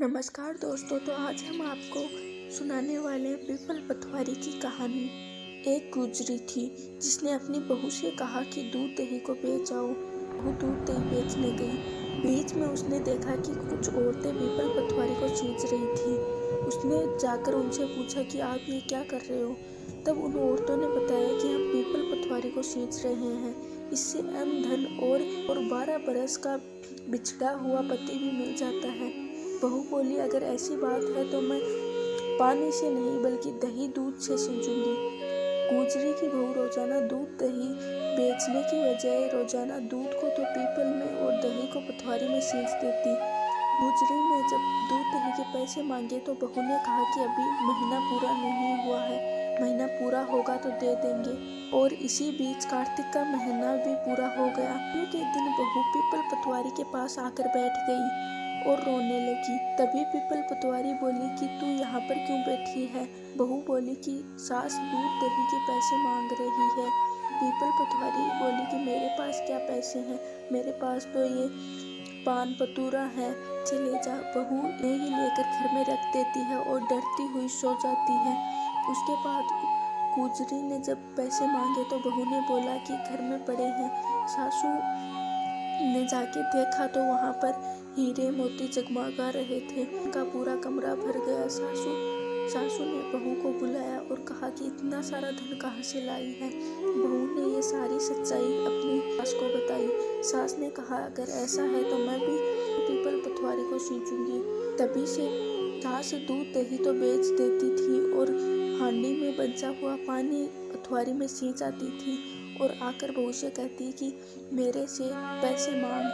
नमस्कार दोस्तों, तो आज हम आपको सुनाने वाले हैं पीपल पतवारी की कहानी। एक गुजरी थी जिसने अपनी बहू से कहा कि दूध दही को बेच आओ। बहू दूध दही बेचने गई। बीच में उसने देखा कि कुछ औरतें पीपल पतवारी को सींच रही थी। उसने जाकर उनसे पूछा कि आप ये क्या कर रहे हो। तब उन औरतों ने बताया कि हम पीपल पतवारी को सींच रहे हैं, इससे अन्न धन और 12 बरस का बिछड़ा हुआ पति भी मिल जाता है। बहू बोली, अगर ऐसी बात है तो मैं पानी से नहीं बल्कि दही दूध से सींचूंगी। गुजरी की बहू रोजाना दूध दही बेचने की बजाय रोजाना दूध को तो पीपल में और दही को पतवारी में सींच देती। गुजरी ने जब दूध दही के पैसे मांगे तो बहू ने कहा कि अभी महीना पूरा नहीं हुआ है, महीना पूरा होगा तो दे देंगे। और इसी बीच कार्तिक का महीना भी पूरा हो गया। के दिन बहू पीपल पतवारी के पास आकर बैठ गई और रोने लगी। तभी पीपल पतवारी बोली कि तू यहाँ पर क्यों बैठी है। बहू बोली कि सास दूध दही के पैसे मांग रही है। पीपल पतवारी बोली कि मेरे पास क्या पैसे हैं, मेरे पास तो ये पान पतूरा है, चले जा। बहू ने ही लेकर घर में रख देती है और डरती हुई सो जाती है। उसके बाद गुजरी ने जब पैसे मांगे तो बहू ने बोला कि घर में पड़े हैं। सासू ने जाके देखा तो वहाँ पर हीरे मोती जगमगा रहे थे। उनका पूरा कमरा भर गया। सासू ने बहू को बुलाया और कहा कि इतना सारा धन कहाँ से लाई है। बहू ने ये सारी सच्चाई अपनी सास को बताई। सास ने कहा, अगर ऐसा है तो मैं भी पीपल पतवारी को सींचूंगी। तभी से सास दूध दही तो बेच देती थी और हांडी में बचा हुआ पानी पतवारी में सींच आती थी और आकर बहू से कहती कि मेरे से पैसे मांग।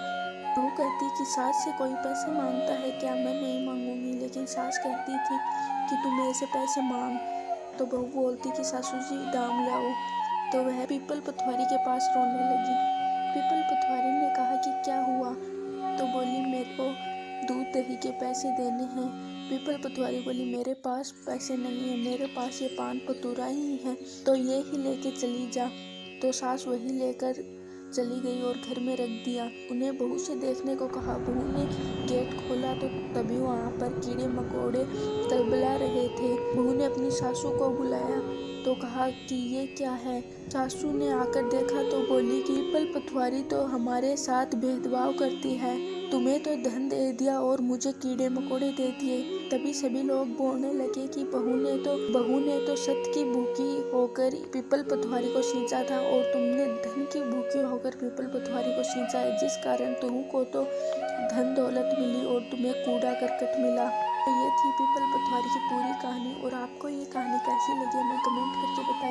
बहू कहती कि सास से कोई पैसे मांगता है क्या, मैं नहीं मांगूंगी। लेकिन सास कहती थी कि तू मेरे से पैसे मांग। तो बहू बोलती कि सासू जी दाम लाओ। तो वह पीपल पतवारी के पास रोने लगी। पीपल पतवारी ने कहा कि क्या हुआ। तो बोली, मेरे को दूध दही के पैसे देने हैं। पीपल पतवारी बोली, मेरे पास पैसे नहीं है, मेरे पास ये पान पतूरा ही है, तो ये ही लेके चली जा। तो सास वही लेकर चली गई और घर में रख दिया। उन्हें बहू से देखने को कहा। बहू ने गेट खोला तो तभी वहाँ पर कीड़े मकोड़े तलबला रहे थे। बहू ने अपनी सासू को बुलाया तो कहा कि ये क्या है। सासू ने आकर देखा तो बोली कि पीपल पतवारी तो हमारे साथ भेदभाव करती है, तुम्हें तो धन दे दिया और मुझे कीड़े मकोड़े दे दिए। तभी सभी लोग बोलने लगे कि बहू ने तो सत की भूखी होकर पीपल पतवारी को सींचा था और तुमने धन की भूखी होकर पीपल पतवारी को सींचा है, जिस कारण तुमको तो धन दौलत मिली और तुम्हें कूड़ा करकट मिला। तो ये थी पीपल पतवारी की पूरी कहानी। और आपको ये कहानी कैसी लगी हमें कमेंट करके बताइए।